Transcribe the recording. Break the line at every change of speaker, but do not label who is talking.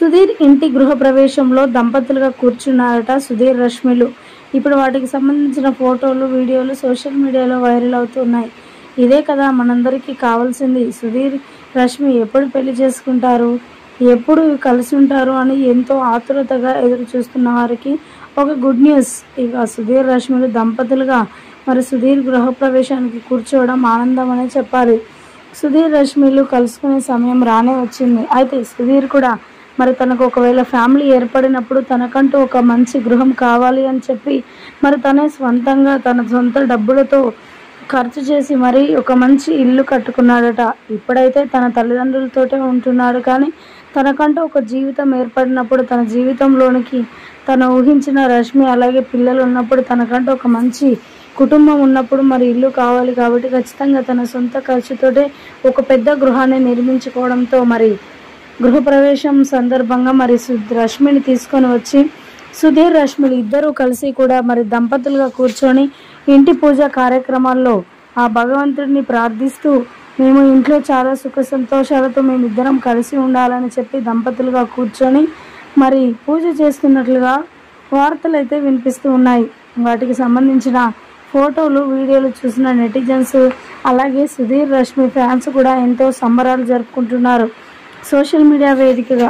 సుధీర్ ఇంటి గృహప్రవేశంలో దంపతులుగా కూర్చున్నారట సుధీర్ రష్మిలు. ఇప్పుడు వాటికి సంబంధించిన ఫోటోలు వీడియోలు సోషల్ మీడియాలో వైరల్ అవుతున్నాయి. ఇదే కదా మనందరికీ కావాల్సింది. సుధీర్ రష్మి ఎప్పుడు పెళ్లి చేసుకుంటారు, ఎప్పుడు కలిసి ఉంటారు అని ఎంతో ఆతురతగా ఎదురు చూస్తున్న వారికి ఒక గుడ్ న్యూస్. ఇక సుధీర్ రష్మిలు దంపతులుగా మరి సుధీర్ గృహప్రవేశానికి కూర్చోవడం ఆనందం అనే చెప్పాలి. సుధీర్ రష్మిలు కలుసుకునే సమయం రానే వచ్చింది. అయితే సుధీర్ కూడా మరి తనకు ఒకవేళ ఫ్యామిలీ ఏర్పడినప్పుడు తనకంటూ ఒక మంచి గృహం కావాలి అని చెప్పి మరి తనే స్వంతంగా తన సొంత డబ్బులతో ఖర్చు చేసి మరి ఒక మంచి ఇల్లు కట్టుకున్నాడట. ఇప్పుడైతే తన తల్లిదండ్రులతోటే ఉంటున్నాడు, కానీ తనకంటూ ఒక జీవితం ఏర్పడినప్పుడు తన జీవితంలోనికి తను ఊహించిన రష్మి అలాగే పిల్లలు ఉన్నప్పుడు తనకంటూ ఒక మంచి కుటుంబం ఉన్నప్పుడు మరి ఇల్లు కావాలి. కాబట్టి ఖచ్చితంగా తన సొంత ఖర్చుతోటే ఒక పెద్ద గృహాన్ని నిర్మించుకోవడంతో మరి గృహప్రవేశం సందర్భంగా మరి రష్మిని తీసుకొని వచ్చి సుధీర్ రష్మిలు ఇద్దరూ కలిసి కూడా మరి దంపతులుగా కూర్చొని ఇంటి పూజ కార్యక్రమాల్లో ఆ భగవంతుడిని ప్రార్థిస్తూ మేము ఇంట్లో చాలా సుఖ సంతోషాలతో మేమిద్దరం కలిసి ఉండాలని చెప్పి దంపతులుగా కూర్చొని మరి పూజ చేస్తున్నట్లుగా వార్తలు అయితే వినిపిస్తూ ఉన్నాయి. వాటికి సంబంధించిన ఫోటోలు వీడియోలు చూసిన నెటిజన్స్ అలాగే సుధీర్ రష్మి ఫ్యాన్స్ కూడా ఎంతో సంబరాలు జరుపుకుంటున్నారు సోషల్ మీడియా వేదికగా.